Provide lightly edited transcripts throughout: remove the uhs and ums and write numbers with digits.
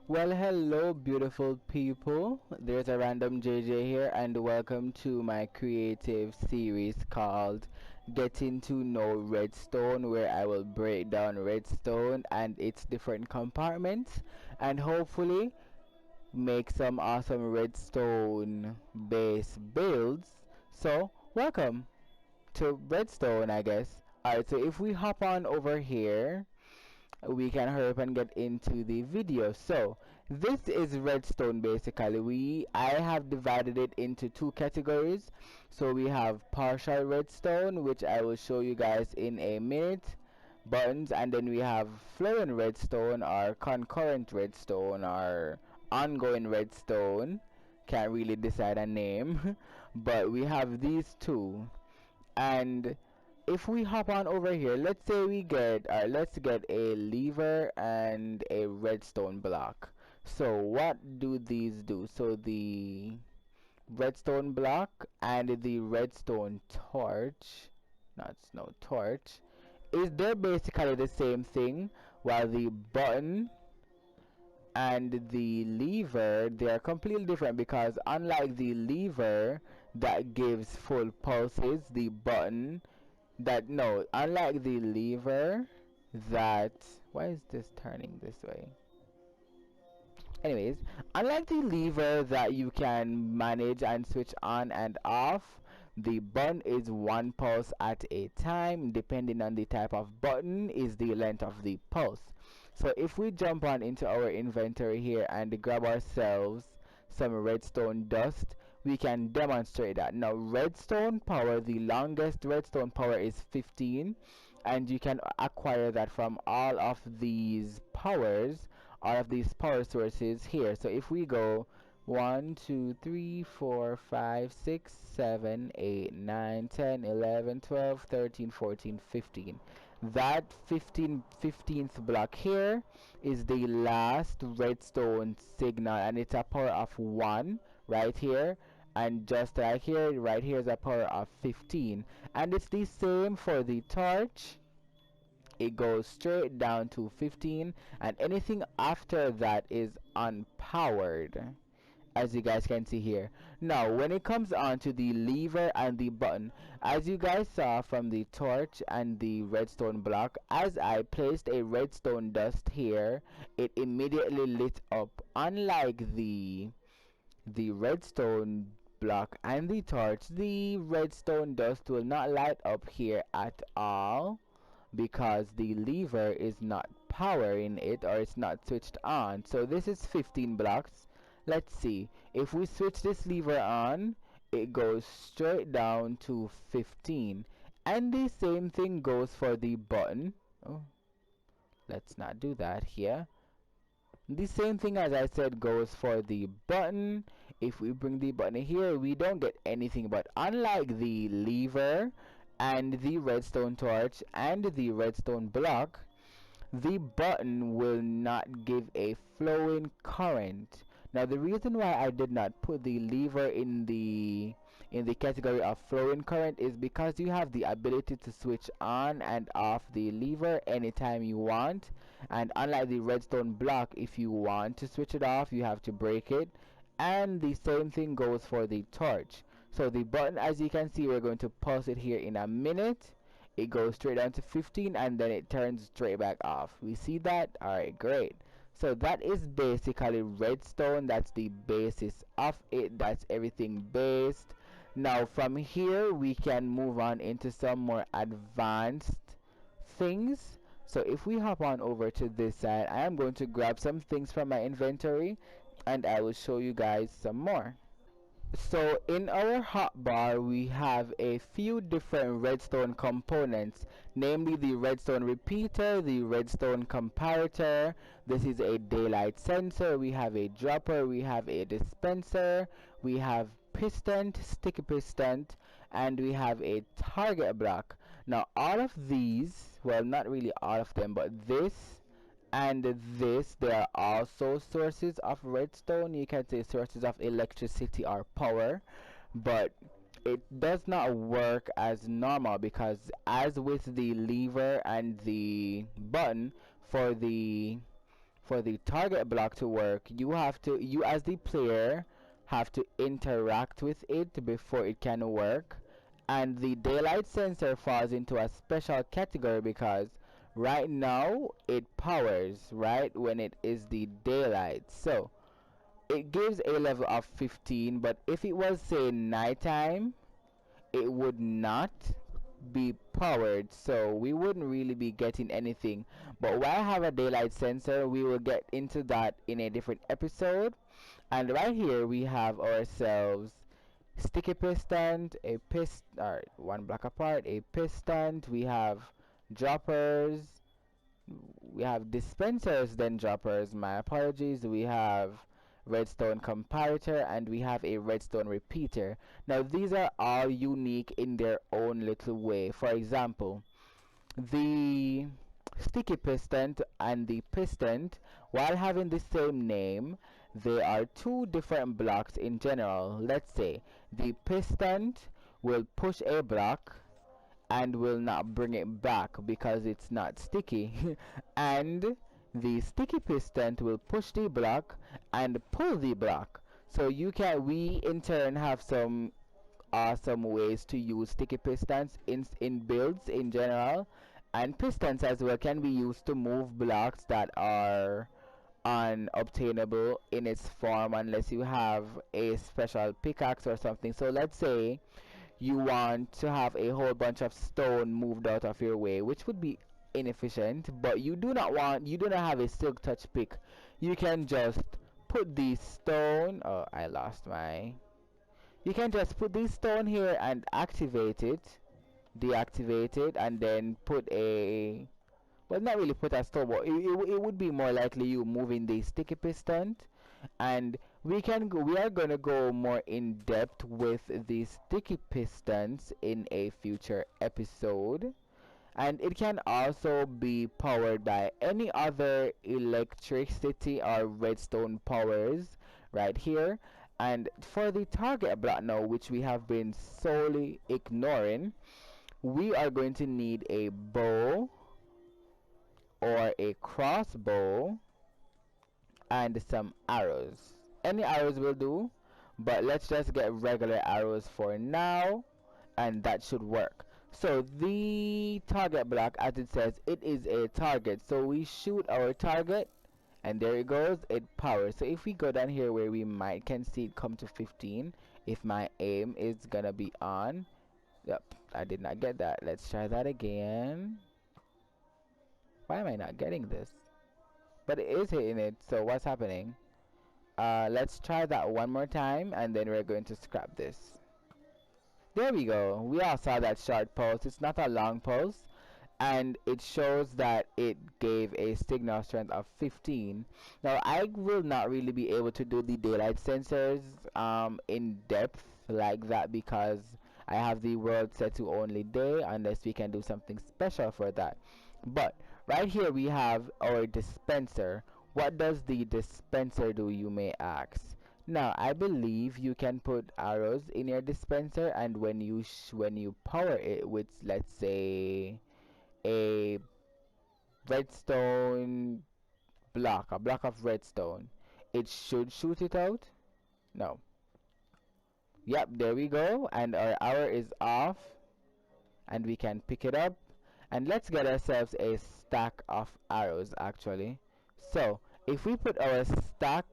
Well, hello, beautiful people. There's a random JJ here, and welcome to my creative series called Getting to Know Redstone, where I will break down Redstone and its different compartments, and hopefully make some awesome Redstone base builds. So, welcome to Redstone, I guess. Alright, so if we hop on over here, we can hurry up and get into the video. So this is Redstone. Basically, I have divided it into two categories. So we have partial redstone, which I will show you guys in a minute, buttons, and then we have flowing redstone or concurrent redstone or ongoing redstone. Can't really decide a name but we have these two. And if we hop on over here, let's say we get let's get a lever and a redstone block. So what do these do? So the redstone block and the redstone torch, not no torch, is they're basically the same thing, while the button and the lever, they are completely different, because unlike the lever that gives full pulses, the button that no unlike the lever that why is this turning this way? Anyways, unlike the lever that you can manage and switch on and off, the button is one pulse at a time. Depending on the type of button is the length of the pulse. So if we jump on into our inventory here and grab ourselves some redstone dust, we can demonstrate that. Now redstone power, the longest redstone power is 15, and you can acquire that from all of these powers, all of these power sources here. So if we go 1 2 3 4 5 6 7 8 9 10 11 12 13 14 15, that 15th block here is the last redstone signal, and it's a power of 1 right here, and just like here, right here is a power of 15. And it's the same for the torch. It goes straight down to 15, and anything after that is unpowered, as you guys can see here. Now when it comes on to the lever and the button, as you guys saw from the torch and the redstone block, as I placed a redstone dust here, it immediately lit up. Unlike the redstone block and the torch, the redstone dust will not light up here at all, because the lever is not powering it, or it's not switched on. So this is 15 blocks. Let's see, if we switch this lever on, it goes straight down to 15, and the same thing goes for the button. Oh, let's not do that here. The same thing, as I said, goes for the button. If we bring the button here, we don't get anything. But unlike the lever and the redstone torch and the redstone block, the button will not give a flowing current. Now the reason why I did not put the lever in the category of flowing current is because you have the ability to switch on and off the lever anytime you want, and unlike the redstone block, if you want to switch it off, you have to break it. And the same thing goes for the torch. So the button, as you can see, we're going to pulse it here in a minute. It goes straight down to 15, and then it turns straight back off. We see that? Alright, great. So that is basically redstone. That's the basis of it. That's everything based. Now from here we can move on into some more advanced things. So if we hop on over to this side, I am going to grab some things from my inventory, and I will show you guys some more. So in our hotbar, we have a few different redstone components, namely the redstone repeater, the redstone comparator. This is a daylight sensor. We have a dropper, we have a dispenser, we have piston, sticky piston, and we have a target block. Now all of these, well, not really all of them, but this and this, they are also sources of redstone. You can say sources of electricity or power, but it does not work as normal, because as with the lever and the button, for the target block to work, you as the player have to interact with it before it can work. And the daylight sensor falls into a special category because right now it powers right when it is the daylight. So it gives a level of 15, but if it was say nighttime, it would not be powered, so we wouldn't really be getting anything. But why I have a daylight sensor, we will get into that in a different episode. And right here we have ourselves sticky piston, a piston, alright, one block apart, a piston, we have droppers, we have dispensers, then droppers, my apologies, we have redstone comparator, and we have a redstone repeater. Now these are all unique in their own little way. For example, the sticky piston and the piston, while having the same name, they are two different blocks in general. Let's say the piston will push a block and will not bring it back because it's not sticky. And the sticky piston will push the block and pull the block. So we in turn have some awesome ways to use sticky pistons in builds in general, and pistons as well can be used to move blocks that are unobtainable in its form unless you have a special pickaxe or something. So let's say you want to have a whole bunch of stone moved out of your way, which would be inefficient, but you do not have a silk touch pick. You can just put the stone, oh, I lost my, you can just put this stone here and activate it, deactivate it, and then put a, well, not really put a stone, but it would be more likely you moving the sticky piston. And we are going to go more in depth with the sticky pistons in a future episode. And it can also be powered by any other electricity or redstone powers right here. And for the target block now, which we have been solely ignoring, we are going to need a bow or a crossbow and some arrows. Any arrows will do, but let's just get regular arrows for now, and that should work. So the target block, as it says, it is a target, so we shoot our target and there it goes, it powers. So if we go down here where we might can see it come to 15, if my aim is gonna be on. Yep, I did not get that. Let's try that again. Why am I not getting this? But it is hitting it, so what's happening? Let's try that one more time, and then we're going to scrap this. There we go. We all saw that short pulse. It's not a long pulse, and it shows that it gave a signal strength of 15. Now I will not really be able to do the daylight sensors in depth like that because I have the world set to only day, unless we can do something special for that. But right here we have our dispenser. What does the dispenser do, you may ask? Now I believe you can put arrows in your dispenser, and when you power it with, let's say, a redstone block, a block of redstone, it should shoot it out. No. Yep, there we go, and our arrow is off, and we can pick it up, and let's get ourselves a stack of arrows actually. So if we put our stack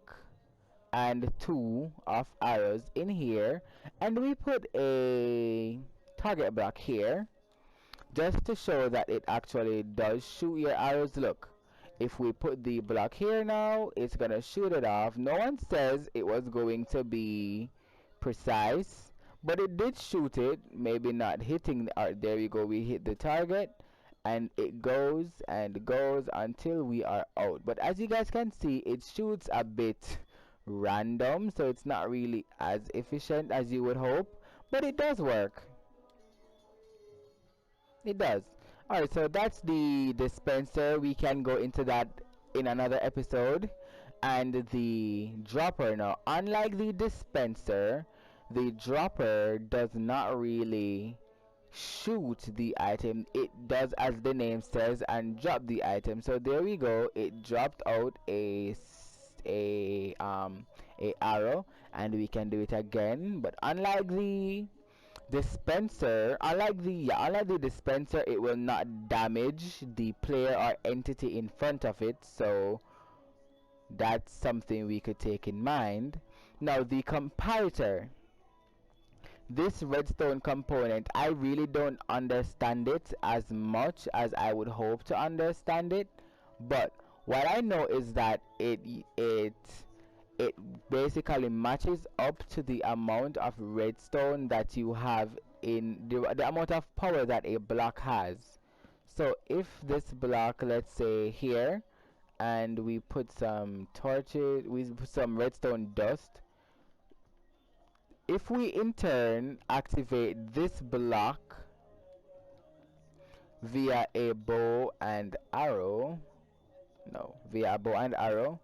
and 2 of arrows in here, and we put a target block here, just to show that it actually does shoot your arrows. Look, if we put the block here now, it's gonna shoot it off. No one says it was going to be precise, but it did shoot it. Maybe not hitting there we go, we hit the target, and it goes and goes until we are out. But as you guys can see, it shoots a bit random, so it's not really as efficient as you would hope, but it does work. It does. Alright, so that's the dispenser. We can go into that in another episode. And the dropper now, unlike the dispenser, the dropper does not really shoot the item, it does as the name says and drop the item. So there we go, it dropped out a arrow, and we can do it again. But unlike the dispenser, unlike the dispenser, it will not damage the player or entity in front of it, so that's something we could take in mind. Now the comparator, this redstone component, I really don't understand it as much as I would hope to understand it, but what I know is that it basically matches up to the amount of redstone that you have in the amount of power that a block has. So if this block, let's say here, and we put some torches, we put some redstone dust, if we in turn activate this block via a bow and arrow, no, via a bow and arrow,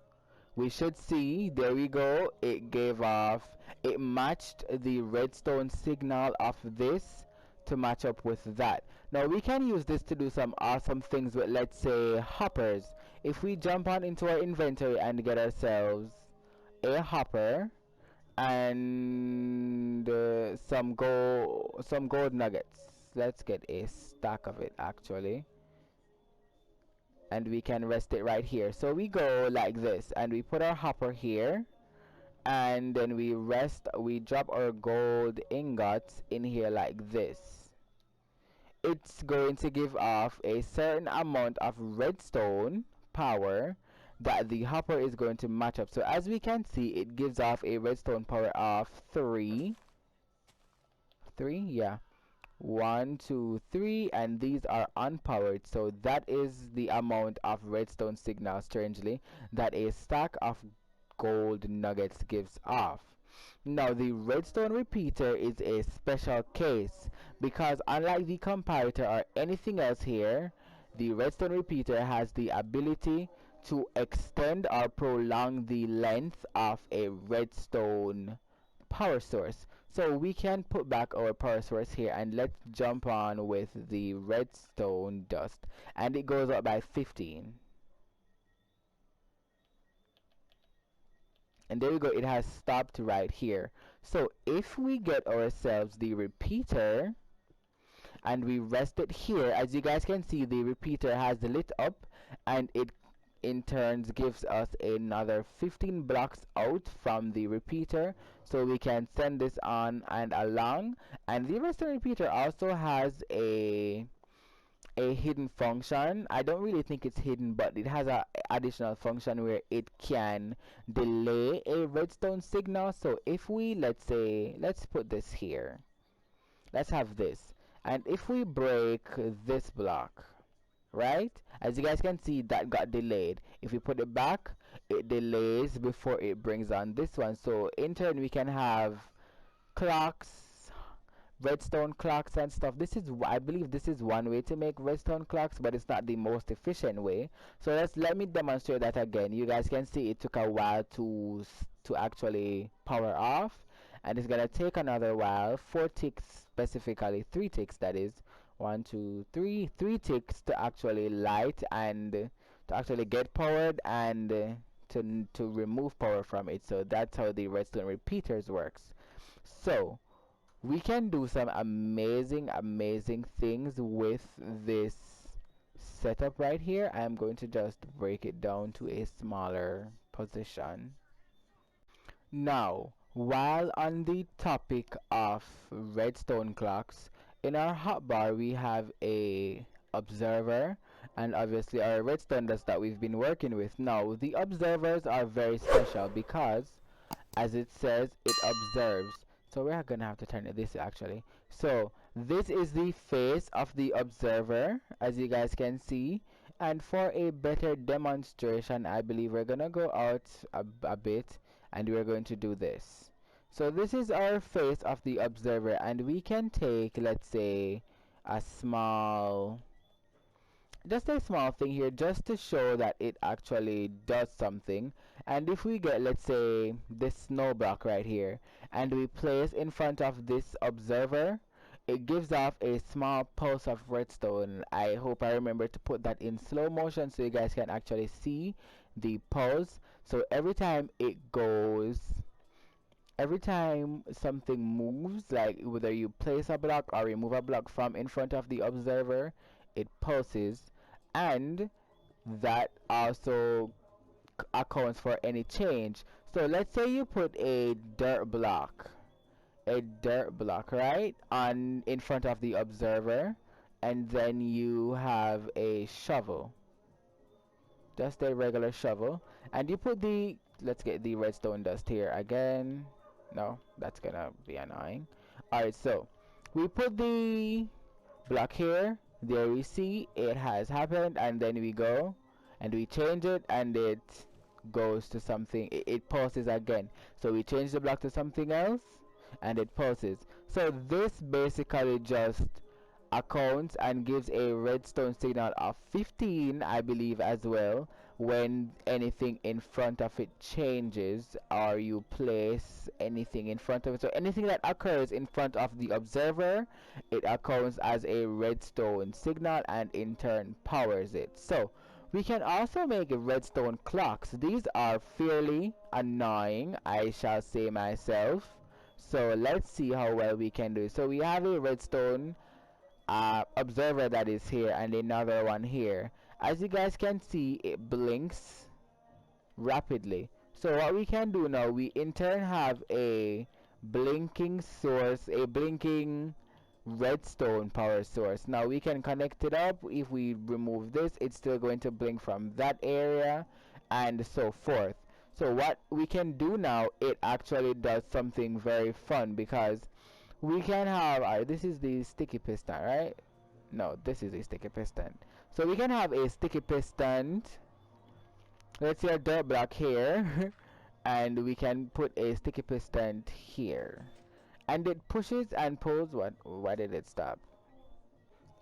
we should see, there we go, it gave off, it matched the redstone signal of this to match up with that. Now we can use this to do some awesome things with, let's say, hoppers. If we jump on into our inventory and get ourselves a hopper and some gold nuggets, let's get a stack of it actually, and we can rest it right here. So we go like this, and we put our hopper here, and then we drop our gold ingots in here like this. It's going to give off a certain amount of redstone power that the hopper is going to match up. So as we can see, it gives off a redstone power of 3, yeah, 1, 2, 3, and these are unpowered. So that is the amount of redstone signal, strangely, that a stack of gold nuggets gives off. Now the redstone repeater is a special case, because unlike the comparator or anything else here, the redstone repeater has the ability to extend or prolong the length of a redstone power source. So we can put back our power source here, and let's jump on with the redstone dust, and it goes up by 15. And there we go, it has stopped right here. So if we get ourselves the repeater and we rest it here, as you guys can see, the repeater has lit up, and it in turns gives us another 15 blocks out from the repeater, so we can send this on and along. And the redstone repeater also has a hidden function. I don't really think it's hidden, but it has a additional function where it can delay a redstone signal. So if we, let's say, let's put this here, let's have this, and if we break this block, right, as you guys can see, that got delayed. If we put it back, it delays before it brings on this one. So in turn we can have clocks, redstone clocks and stuff. This is, I believe this is one way to make redstone clocks, but it's not the most efficient way. So let me demonstrate that again. You guys can see it took a while to actually power off, and it's gonna take another while, 4 ticks specifically, 3 ticks, that is 1, 2, 3, 3 ticks to actually light and to actually get powered, and to remove power from it. So that's how the redstone repeaters works. So we can do some amazing things with this setup right here. I'm going to just break it down to a smaller position. Now, while on the topic of redstone clocks, in our hotbar we have a observer, and obviously our redstone dust that we've been working with. Now the observers are very special because, as it says, it observes. So we're gonna have to turn it this way actually. So this is the face of the observer, as you guys can see. And for a better demonstration, I believe we're gonna go out a bit, and we're going to do this. So this is our face of the observer, and we can take, let's say, a small, just a small thing here, just to show that it actually does something. And if we get, let's say, this snow block right here, and we place in front of this observer, it gives off a small pulse of redstone. I hope I remember to put that in slow motion so you guys can actually see the pulse. So every time it goes, every time something moves, like whether you place a block or remove a block from in front of the observer, it pulses, and that also accounts for any change. So let's say you put a dirt block, right, on in front of the observer, and then you have a shovel, just a regular shovel, and you put the, let's get the redstone dust here again. No, that's gonna be annoying. Alright, so we put the block here. There we see it has happened, and then we go and we change it, and it goes to something, it pulses again. So we change the block to something else, and it pulses. So this basically just accounts and gives a redstone signal of 15, I believe, as well, when anything in front of it changes or you place anything in front of it. So anything that occurs in front of the observer, it accounts as a redstone signal and in turn powers it. So we can also make redstone clocks. These are fairly annoying, I shall say myself. So let's see how well we can do. So we have a redstone observer that is here and another one here. As you guys can see, it blinks rapidly. So what we can do now, we in turn have a blinking source, a blinking redstone power source. Now we can connect it up. If we remove this, it's still going to blink from that area and so forth. So what we can do now, it actually does something very fun, because we can have, this is the sticky piston, right? No, this is a sticky piston. So we can have a sticky piston, let's say a dirt block here, and we can put a sticky piston here, and it pushes and pulls. What, why did it stop?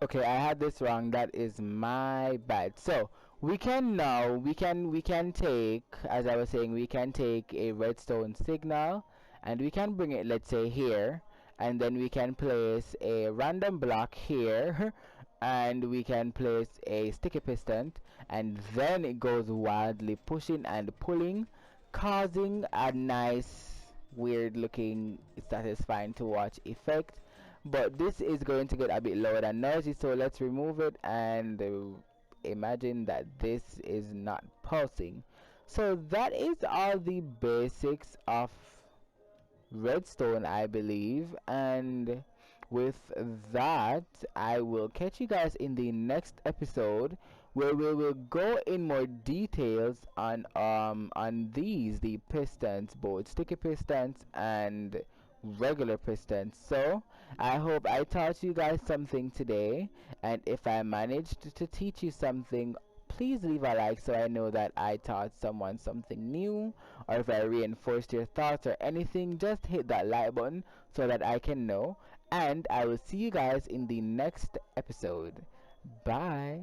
Okay, I had this wrong, that is my bad. So we can now, we can take, as I was saying, we can take a redstone signal and we can bring it, let's say, here, and then we can place a random block here and we can place a sticky piston, and then it goes wildly pushing and pulling, causing a nice weird looking satisfying to watch effect. But this is going to get a bit loud and noisy, so let's remove it and imagine that this is not pulsing. So that is all the basics of redstone, I believe, and with that I will catch you guys in the next episode, where we will go in more details on these, the pistons, both sticky pistons and regular pistons. So I hope I taught you guys something today, and if I managed to teach you something, please leave a like so I know that I taught someone something new, or if I reinforced your thoughts or anything, just hit that like button so that I can know. And I will see you guys in the next episode. Bye.